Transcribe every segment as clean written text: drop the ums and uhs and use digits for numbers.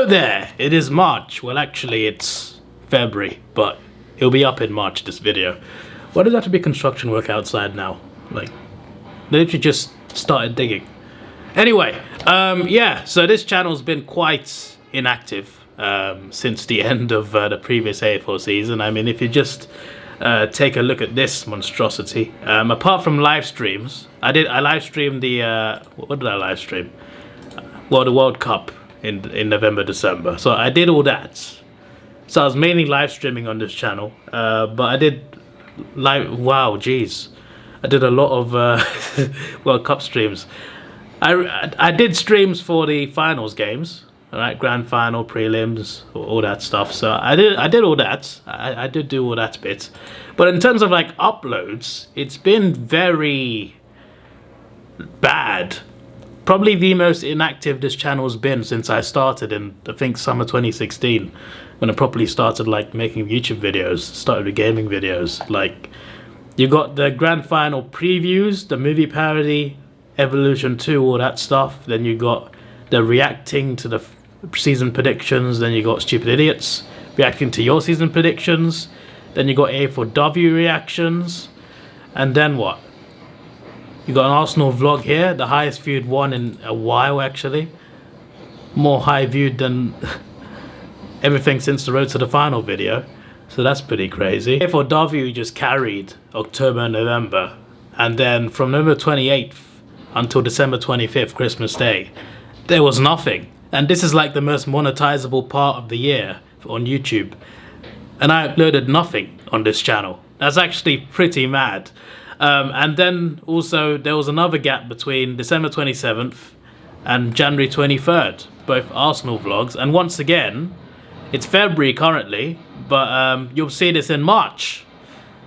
there, it is March. Well, actually it's February, but it'll be up in March, this video. Why does it have to be construction work outside now? Like, they literally just started digging. Anyway, yeah, so this channel's been quite inactive since the end of the previous AFL season. I mean, if you just take a look at this monstrosity, apart from live streams, I live streamed the, what did I live stream? Well, the World Cup in November, December. So I did all that. So I was mainly live streaming on this channel, but I did wow, geez. I did a lot of World Cup streams. I did streams for the finals games, all right, grand final, prelims, all that stuff. So I did all that. I did do all that bit. But in terms of like uploads, it's been very bad. Probably the most inactive this channel's been since I started in, I think, summer 2016, when I properly started like making YouTube videos, started with gaming videos. Like, you got the grand final previews, the movie parody, Evolution 2, all that stuff. Then you got the reacting to the season predictions. Then you got Stupid Idiots reacting to your season predictions. Then you got AFL W reactions. And then what? You got an Arsenal vlog here, the highest viewed one in a while actually. More high viewed than everything since the Road to the Final video. So that's pretty crazy. AFL W just carried October and November. And then from November 28th until December 25th, Christmas Day, there was nothing. And this is like the most monetizable part of the year on YouTube. And I uploaded nothing on this channel. That's actually pretty mad. And then also there was another gap between December 27th and January 23rd, both Arsenal vlogs. And once again, it's February currently, but you'll see this in March.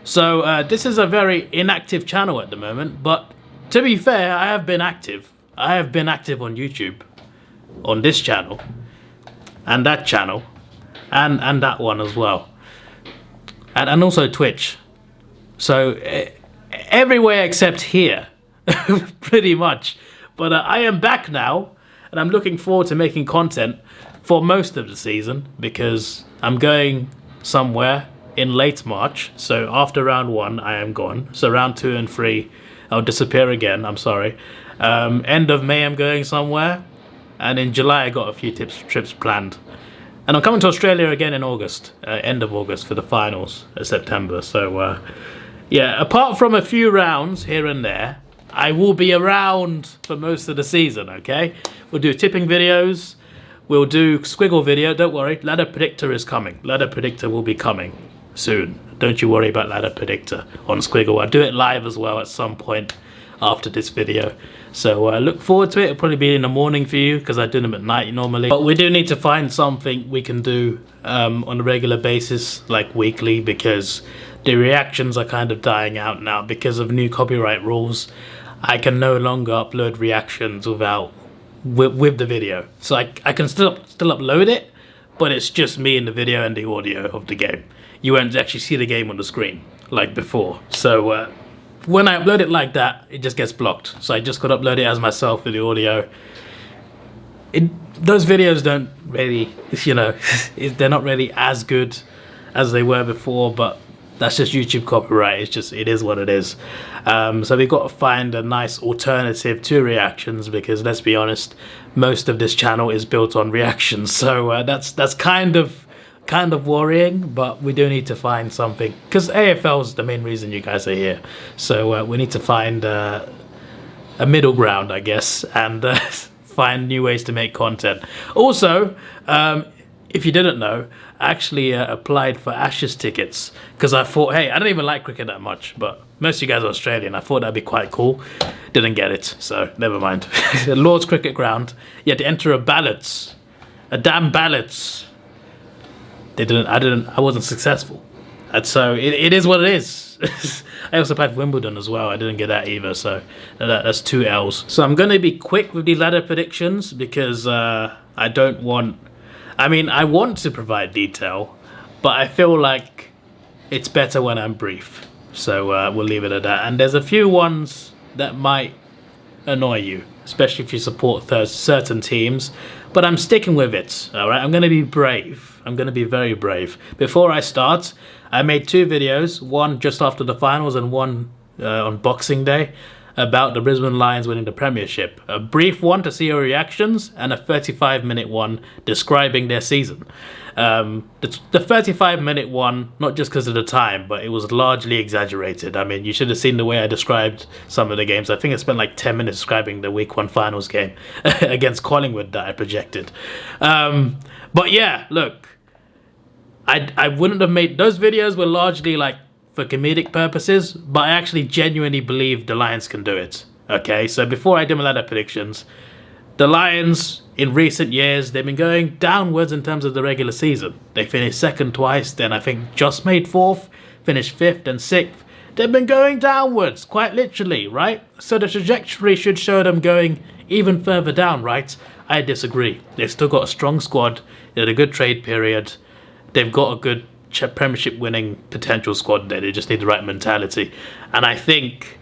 So this is a very inactive channel at the moment, but to be fair, I have been active. I have been active on YouTube, on this channel, and that channel, and that one as well. And also Twitch. So everywhere except here, pretty much. But I am back now, and I'm looking forward to making content for most of the season, because I'm going somewhere in late March. So after round 1, I am gone. So round 2 and 3, I'll disappear again. I'm sorry. End of May, I'm going somewhere. And in July, I got a few trips planned. And I'm coming to Australia again in August, end of August, for the finals of September. So, yeah, apart from a few rounds here and there, I will be around for most of the season, okay? We'll do tipping videos. We'll do squiggle video. Don't worry, Ladder Predictor is coming. Ladder Predictor will be coming soon. Don't you worry about Ladder Predictor on Squiggle. I'll do it live as well at some point after this video. So look forward to it. It'll probably be in the morning for you, because I do them at night normally. But we do need to find something we can do on a regular basis, like weekly, because the reactions are kind of dying out now because of new copyright rules. I can no longer upload reactions with the video. So I can still upload it, but it's just me in the video and the audio of the game. You won't actually see the game on the screen like before. So when I upload it like that, it just gets blocked. So I just got to upload it as myself with the audio. Those videos don't really, you know, they're not really as good as they were before, but that's just YouTube copyright. It's just, it is what it is. So we've got to find a nice alternative to reactions, because let's be honest, most of this channel is built on reactions. So that's kind of worrying, but we do need to find something, because AFL is the main reason you guys are here. So we need to find a middle ground, I guess, and find new ways to make content. Also, if you didn't know, I actually applied for Ashes tickets, because I thought, hey, I don't even like cricket that much, but most of you guys are Australian. I thought that'd be quite cool. Didn't get it, so never mind. Lord's Cricket Ground. You had to enter a damn ballots. I wasn't successful. And so it is what it is. I also applied for Wimbledon as well. I didn't get that either, so that's 2 L's. So I'm going to be quick with the ladder predictions, because I want to provide detail, but I feel like it's better when I'm brief. So we'll leave it at that. And there's a few ones that might annoy you, especially if you support certain teams. but I'm sticking with it, alright? I'm going to be brave. I'm going to be very brave. Before I start, I made 2 videos, one just after the finals and one on Boxing Day, about the Brisbane Lions winning the premiership. A brief one to see your reactions, and a 35-minute one describing their season. The 35-minute one, not just because of the time, but it was largely exaggerated. I mean, you should have seen the way I described some of the games. I think I spent like 10 minutes describing the Week 1 finals game against Collingwood that I projected. But yeah, look, I wouldn't have made... Those videos were largely like for comedic purposes, but I actually genuinely believe the Lions can do it. Okay, so before I do my ladder predictions, the Lions in recent years, they've been going downwards in terms of the regular season. They finished 2nd twice, then I think just made 4th, finished 5th and 6th. They've been going downwards, quite literally, right? So the trajectory should show them going even further down, right? I disagree. They've still got a strong squad, they had a good trade period, they've got a good premiership winning potential squad there. They just need the right mentality, and I think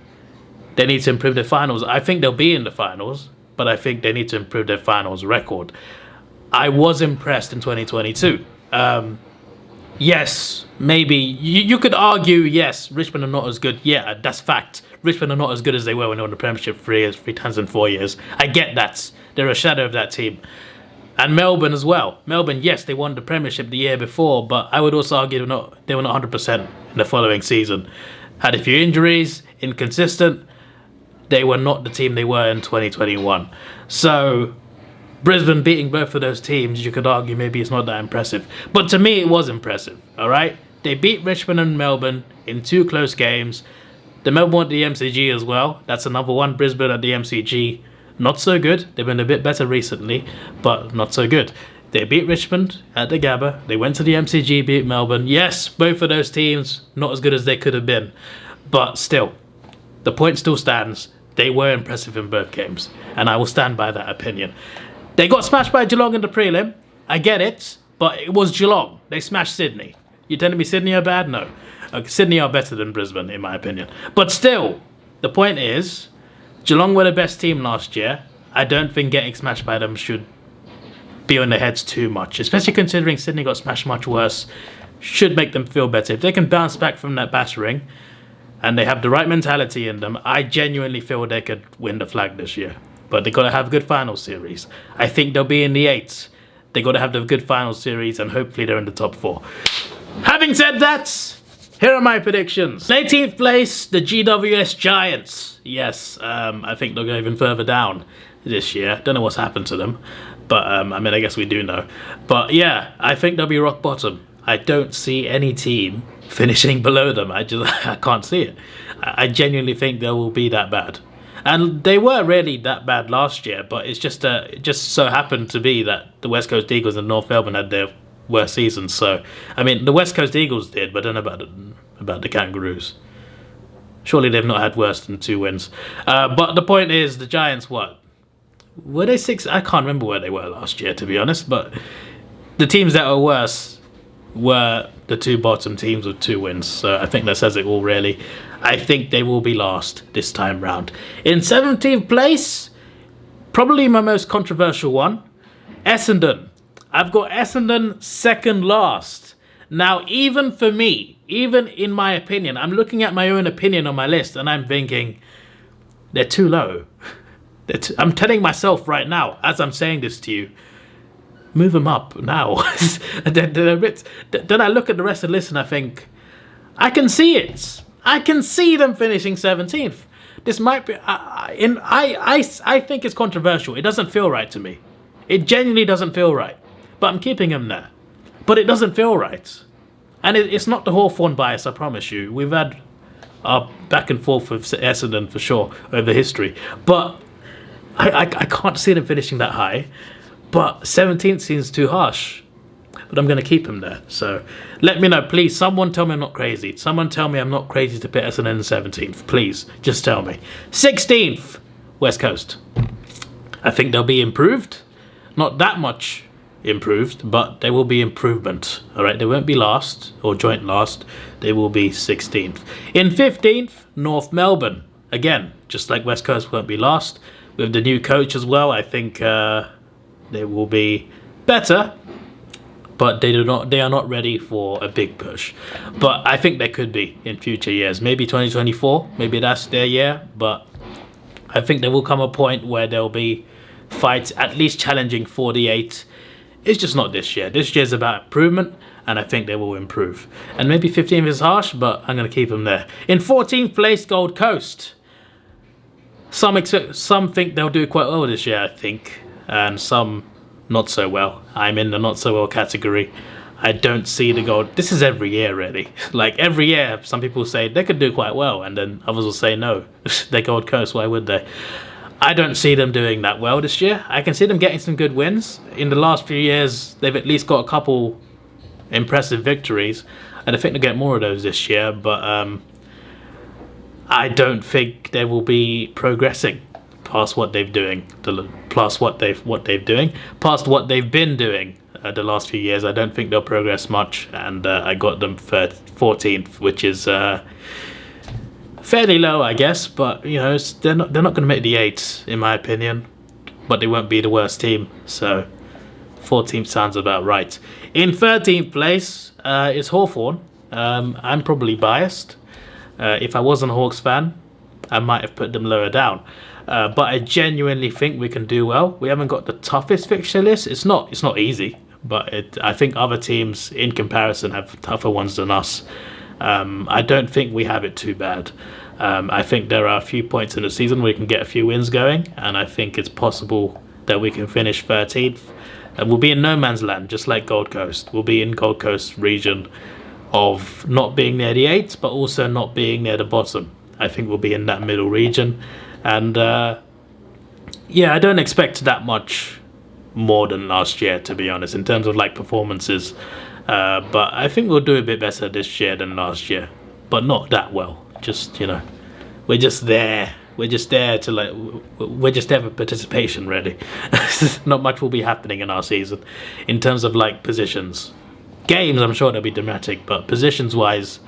they need to improve their finals. I think they'll be in the finals, but I think they need to improve their finals record. I was impressed in 2022. Yes, maybe you could argue, yes, Richmond are not as good. Yeah, that's fact. Richmond are not as good as they were when they won the premiership 3 times in 4 years. I get that. They're a shadow of that team. And Melbourne as well. Melbourne, yes, they won the premiership the year before, but I would also argue they were not 100% in the following season. Had a few injuries, inconsistent. They were not the team they were in 2021. So Brisbane beating both of those teams, you could argue maybe it's not that impressive. But to me, it was impressive, all right? They beat Richmond and Melbourne in 2 close games. The Melbourne at the MCG as well. That's another one. Brisbane at the MCG. Not so good. They've been a bit better recently, but not so good. They beat Richmond at the Gabba. They went to the MCG, beat Melbourne. Yes, both of those teams not as good as they could have been. But still, the point still stands. They were impressive in both games, and I will stand by that opinion. They got smashed by Geelong in the prelim. I get it, but it was Geelong. They smashed Sydney. You telling me Sydney are bad? No. Sydney are better than Brisbane, in my opinion. But still, the point is, Geelong were the best team last year. I don't think getting smashed by them should be on their heads too much, especially considering Sydney got smashed much worse. Should make them feel better. If they can bounce back from that battering and they have the right mentality in them, I genuinely feel they could win the flag this year. But they got to have a good final series. I think they'll be in the 8s. They got to have the good final series, and hopefully they're in the top 4. Having said that, here are my predictions. 18th place, the GWS Giants. Yes, I think they'll go even further down this year. Don't know what's happened to them, but I mean, I guess we do know. But yeah, I think they'll be rock bottom. I don't see any team finishing below them. I can't see it. I genuinely think they will be that bad. And they were really that bad last year, but it's just it just so happened to be that the West Coast Eagles and North Melbourne had their worst seasons. So, I mean, the West Coast Eagles did, but I don't know about the Kangaroos. Surely they've not had worse than 2 wins. But the point is, the Giants, what? Were they 6? I can't remember where they were last year, to be honest. But the teams that were worse were the 2 bottom teams with 2 wins. So I think that says it all, really. I think they will be last this time round. In 17th place, probably my most controversial one, Essendon. I've got Essendon second last. Now, even for me, even in my opinion, I'm looking at my own opinion on my list and I'm thinking, they're too low. I'm telling myself right now, as I'm saying this to you, move them up now. Then I look at the rest of the list and I think, I can see it. I can see them finishing 17th. This might be... I think it's controversial. It doesn't feel right to me. It genuinely doesn't feel right. But I'm keeping them there. But it doesn't feel right. And it's not the Hawthorn bias, I promise you. We've had our back and forth with Essendon for sure over history. But I can't see them finishing that high. But 17th seems too harsh. But I'm going to keep him there. So let me know, please. Someone tell me I'm not crazy. Someone tell me I'm not crazy to put Essendon in 17th. Please, just tell me. 16th, West Coast. I think they'll be improved. Not that much improved, but there will be improvement. All right, they won't be last or joint last. They will be 16th. In 15th, North Melbourne. Again, just like West Coast won't be last. With the new coach as well, I think they will be better, but they are not ready for a big push. But I think they could be in future years. Maybe 2024, maybe that's their year, but I think there will come a point where there'll be fights at least challenging 48. It's just not this year. This year's about improvement, and I think they will improve. And maybe 15th is harsh, but I'm going to keep them there. In 14th place, Gold Coast. Some think they'll do quite well this year, I think, and some not so well. I'm in the not so well category. I don't see the gold. This is every year, really. Like every year, some people say they could do quite well, and then others will say no. They're Gold Coast, why would they? I don't see them doing that well this year. I can see them getting some good wins. In the last few years, they've at least got a couple impressive victories, and I think they'll get more of those this year, but I don't think they will be progressing past what they've doing, past what they've been doing the last few years. I don't think they'll progress much, and I got them 14th, which is fairly low, I guess. But you know, they're not going to make the 8, in my opinion, but they won't be the worst team. So 14th sounds about right. In 13th place is Hawthorn. I'm probably biased. If I wasn't a Hawks fan, I might have put them lower down. But I genuinely think we can do well. We haven't got the toughest fixture list. It's not easy, but I think other teams in comparison have tougher ones than us. I don't think we have it too bad. I think there are a few points in the season where we can get a few wins going, and I think it's possible that we can finish 13th. And we'll be in no man's land, just like Gold Coast. We'll be in Gold Coast region of not being near the 8, but also not being near the bottom. I think we'll be in that middle region. And yeah, I don't expect that much more than last year, to be honest, in terms of like performances. But I think we'll do a bit better this year than last year, but not that well. Just, you know, we're just there. We're just there to like, we're just there for participation, really. Not much will be happening in our season in terms of like positions. Games, I'm sure they'll be dramatic, but positions-wise,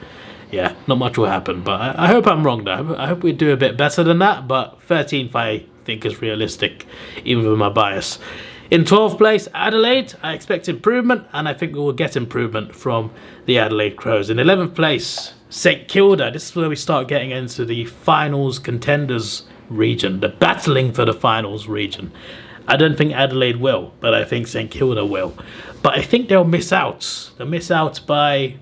yeah, not much will happen. But I hope I'm wrong, though. I hope we do a bit better than that, but 13th I think is realistic, even with my bias. In 12th place, Adelaide, I expect improvement, and I think we will get improvement from the Adelaide Crows. In 11th place, St Kilda. This is where we start getting into the finals contenders region, the battling for the finals region. I don't think Adelaide will, but I think St Kilda will. But I think they'll miss out. They'll miss out by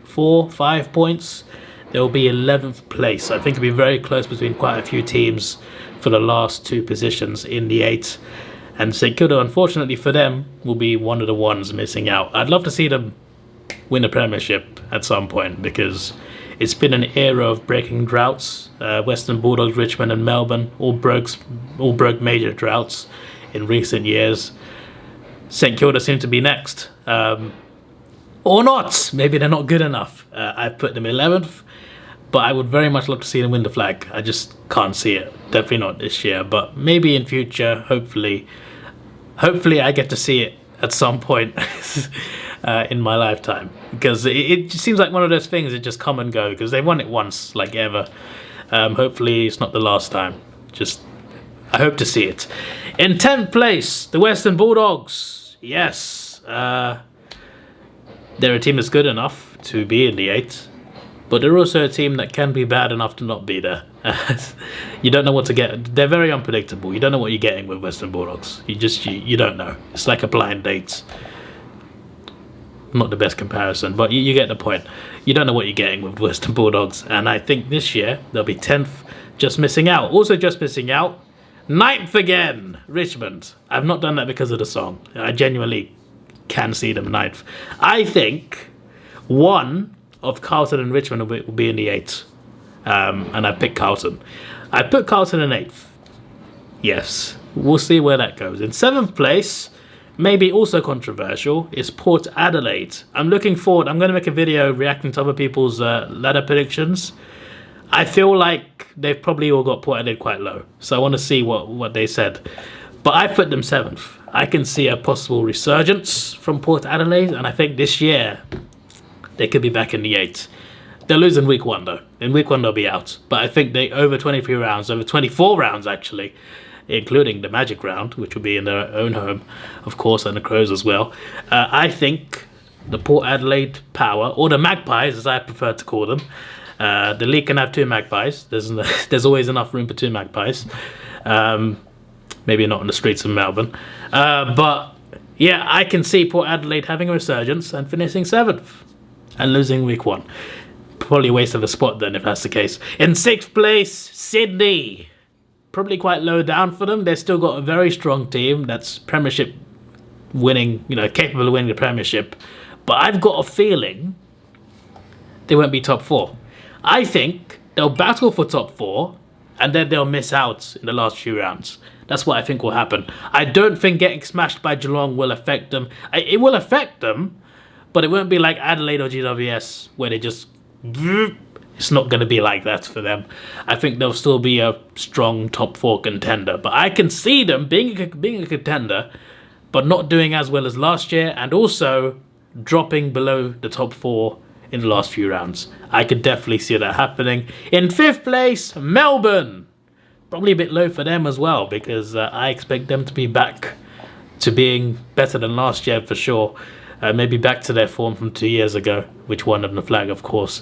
4-5 points. They'll be 11th place. I think it'll be very close between quite a few teams for the last 2 positions in the 8. And St Kilda, unfortunately for them, will be one of the ones missing out. I'd love to see them win a premiership at some point, because it's been an era of breaking droughts. Western Bulldogs, Richmond and Melbourne all broke major droughts in recent years. St Kilda seem to be next. Or not. Maybe they're not good enough. I've put them 11th, but I would very much love to see them win the flag. I just can't see it. Definitely not this year, but maybe in future, hopefully I get to see it at some point in my lifetime. Because it just seems like one of those things that just come and go, because they won it once, like ever. Hopefully it's not the last time. I hope to see it. In 10th place, the Western Bulldogs. Yes. They're a team that's good enough to be in the 8, but they're also a team that can be bad enough to not be there. You don't know what to get. They're very unpredictable. You don't know what you're getting with Western Bulldogs. You don't know. It's like a blind date. Not the best comparison, but you get the point. You don't know what you're getting with Western Bulldogs, and I think this year they'll be 10th, just missing out. Also just missing out, 9th again, Richmond. I've not done that because of the song. I genuinely can see them 9th. I think one of Carlton and Richmond will be in the 8th, and I picked Carlton. I put Carlton in 8th. Yes, we'll see where that goes. In 7th place, maybe also controversial, is Port Adelaide. I'm looking forward. I'm going to make a video reacting to other people's ladder predictions. I feel like they've probably all got Port Adelaide quite low, so I want to see what they said. But I put them 7th. I can see a possible resurgence from Port Adelaide, and I think this year they could be back in the 8. They'll lose in week 1 though. In week 1 they'll be out. But I think over 23 rounds, over 24 rounds actually, including the Magic Round, which will be in their own home, of course, and the Crows as well. I think the Port Adelaide Power, or the Magpies as I prefer to call them, the league can have 2 Magpies. There's always enough room for 2 Magpies. Maybe not on the streets of Melbourne. But yeah, I can see Port Adelaide having a resurgence and finishing 7th and losing week 1. Probably a waste of a spot then if that's the case. In 6th place, Sydney. Probably quite low down for them. They've still got a very strong team that's Premiership winning, capable of winning the Premiership. But I've got a feeling they won't be top 4. I think they'll battle for top 4 and then they'll miss out in the last few rounds. That's what I think will happen. I don't think getting smashed by Geelong will affect them. It will affect them, but it won't be like Adelaide or GWS where they just... It's not going to be like that for them. I think they'll still be a strong top 4 contender. But I can see them being a contender, but not doing as well as last year, and also dropping below the top 4 in the last few rounds. I could definitely see that happening. In 5th place, Melbourne. Probably a bit low for them as well, because I expect them to be back to being better than last year for sure. Maybe back to their form from 2 years ago, which won them the flag, of course.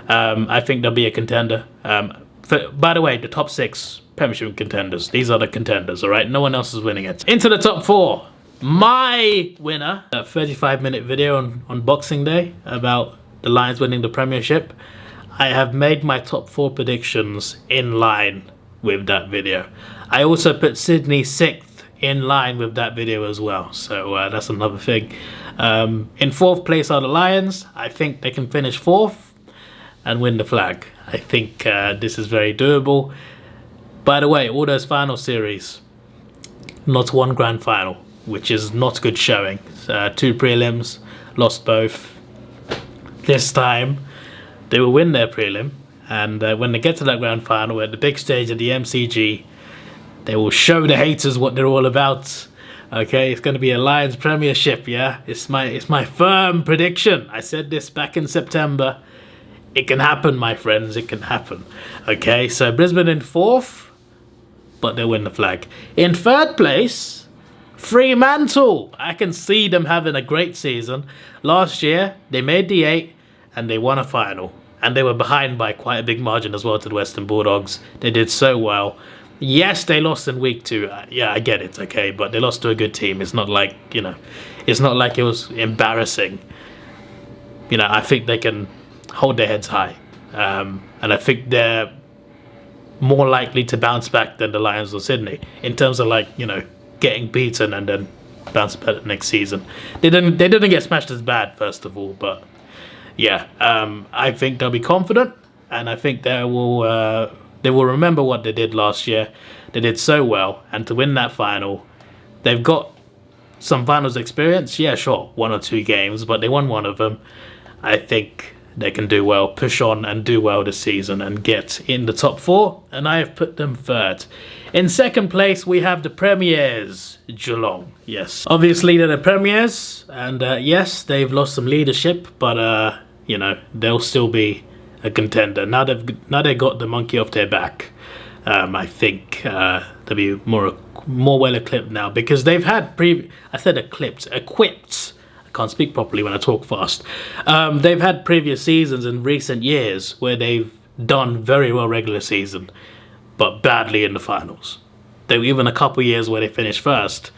I think they'll be a contender. By the way, the top 6 Premiership contenders. These are the contenders, all right? No one else is winning it. Into the top 4. My winner, a 35-minute video on Boxing Day about the Lions winning the Premiership. I have made my top 4 predictions in line with that video. I also put Sydney 6th in line with that video as well, so that's another thing. In 4th place are the Lions. I think they can finish 4th and win the flag. I think this is very doable. By the way, all those final series, not one grand final, which is not good showing. 2 prelims, lost both. This time they will win their prelim, and when they get to that grand final at the big stage of the MCG, they will show the haters what they're all about. Okay, it's going to be a Lions Premiership, yeah? It's my firm prediction. I said this back in September. It can happen, my friends, it can happen. Okay, so Brisbane in 4th, but they'll win the flag. In 3rd place, Fremantle. I can see them having a great season. Last year, they made the 8 and they won a final. And they were behind by quite a big margin as well to the Western Bulldogs. They did so well. Yes, they lost in week 2. Yeah, I get it, okay, but they lost to a good team. It's not like, it's not like it was embarrassing. I think they can hold their heads high. And I think they're more likely to bounce back than the Lions or Sydney in terms of getting beaten and then bounce back next season. They didn't get smashed as bad, first of all, but yeah, I think they'll be confident, and I think they will remember what they did last year. They did so well, and to win that final, they've got some finals experience. Yeah, sure, 1 or 2 games, but they won one of them. I think they can do well, push on and do well this season and get in the top 4, and I have put them 3rd. In 2nd place, we have the Premiers, Geelong. Yes, obviously they're the Premiers, and yes, they've lost some leadership, but they'll still be a contender. Now they've got the monkey off their back. I think they'll be more well equipped now, because they've had equipped. I can't speak properly when I talk fast. They've had previous seasons in recent years where they've done very well regular season, but badly in the finals. There were even a couple years where they finished 1st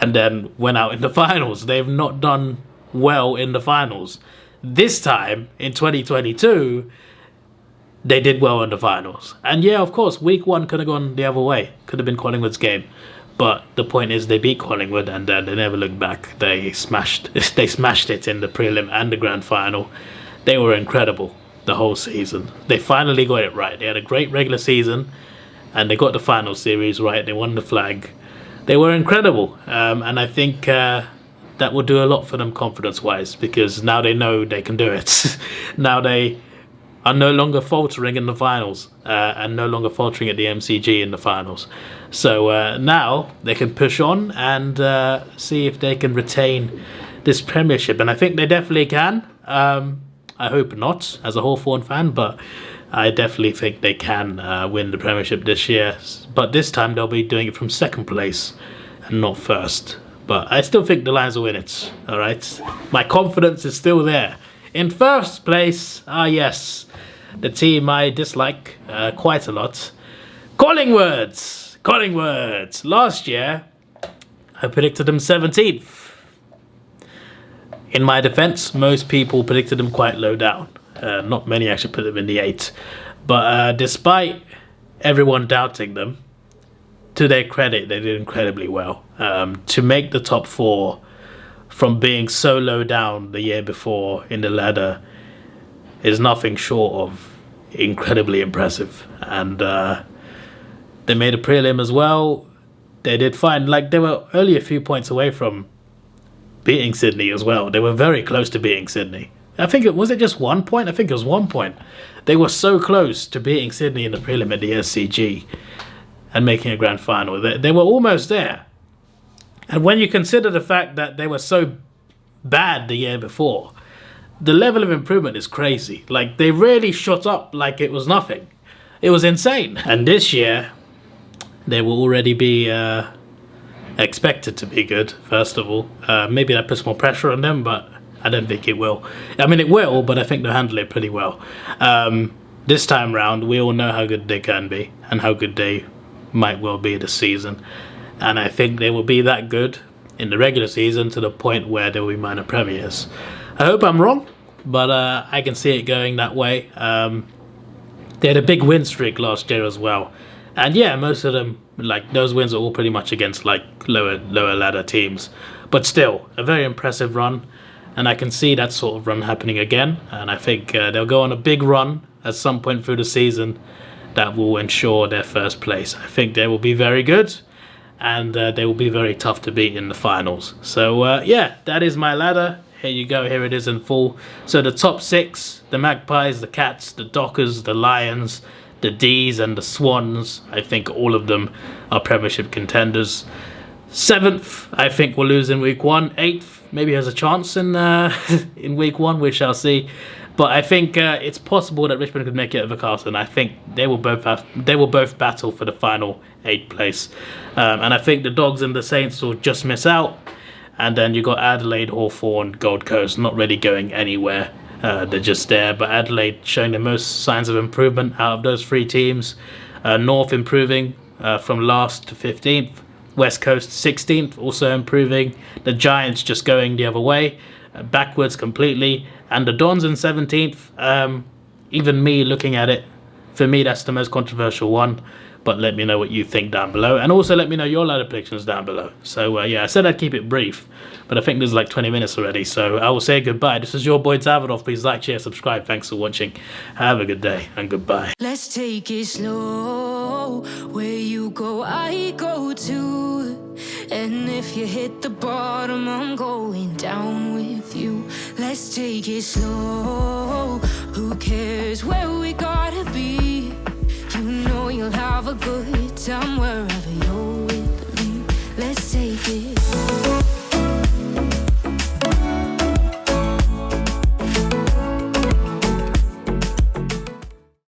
and then went out in the finals. They've not done well in the finals. This time, in 2022, they did well in the finals. And yeah, of course, week 1 could have gone the other way. Could have been Collingwood's game. But the point is, they beat Collingwood and they never looked back. They smashed it in the prelim and the grand final. They were incredible the whole season. They finally got it right. They had a great regular season and they got the final series right. They won the flag. They were incredible. And I think that will do a lot for them confidence-wise, because now they know they can do it. Now they are no longer faltering in the finals and no longer faltering at the MCG in the finals. So now they can push on and see if they can retain this Premiership. And I think they definitely can. I hope not, as a Hawthorn fan, but I definitely think they can win the Premiership this year but this time they'll be doing it from second place and not first. But I still think the Lions will win it, alright? My confidence is still there. In first place, yes, the team I dislike quite a lot. Collingwoods! Collingwoods! Last year, I predicted them 17th. In my defense, most people predicted them quite low down. Not many actually put them in the 8. But despite everyone doubting them, to their credit, they did incredibly well. To make the top 4 from being so low down the year before in the ladder is nothing short of incredibly impressive. And they made a prelim as well. They did fine. Like, they were only a few points away from beating Sydney as well. They were very close to beating Sydney. I think was it just 1 point? I think it was 1 point. They were so close to beating Sydney in the prelim at the SCG and making a grand final. They were almost there. And when you consider the fact that they were so bad the year before, the level of improvement is crazy. Like, they really shot up like it was nothing. It was insane. And this year, they will already be expected to be good, first of all. Maybe that puts more pressure on them, but I don't think it will. I mean, it will, but I think they'll handle it pretty well. This time round, we all know how good they can be and how good they might well be this season. And I think they will be that good in the regular season to the point where there will be minor premiers. I hope I'm wrong, but I can see it going that way. They had a big win streak last year as well. And yeah, most of them, like, those wins are all pretty much against like lower ladder teams. But still, a very impressive run. And I can see that sort of run happening again. And I think they'll go on a big run at some point through the season that will ensure their first place. I think they will be very good. And they will be very tough to beat in the finals. So yeah, that is my ladder. Here you go, here it is in full. So the top 6, the Magpies, the Cats, the Dockers, the Lions, the D's and the Swans, I think all of them are Premiership contenders. 7th, I think will lose in week 1. 8th, maybe has a chance in in week 1, we shall see. But I think it's possible that Richmond could make it over Carlton. I think they will both battle for the final 8th place. And I think the Dogs and the Saints will just miss out. And then you got Adelaide, Hawthorn, Gold Coast, not really going anywhere. They're just there. But Adelaide showing the most signs of improvement out of those 3 teams. North improving from last to 15th. West Coast 16th, also improving. The Giants just going the other way, backwards completely. And the Dons in 17th. Even me looking at it, for me that's the most controversial one. But let me know what you think down below. And also let me know your ladder predictions down below. So yeah, I said I'd keep it brief. But I think there's like 20 minutes already. So I will say goodbye. This is your boy Davidoff. Please like, share, subscribe. Thanks for watching. Have a good day and goodbye. Let's take it slow. Where you go, I go too. And if you hit the bottom, I'm going down with you. Let's take it slow. Who cares where we gotta be? You know you'll have a good time wherever you're with me. Let's take it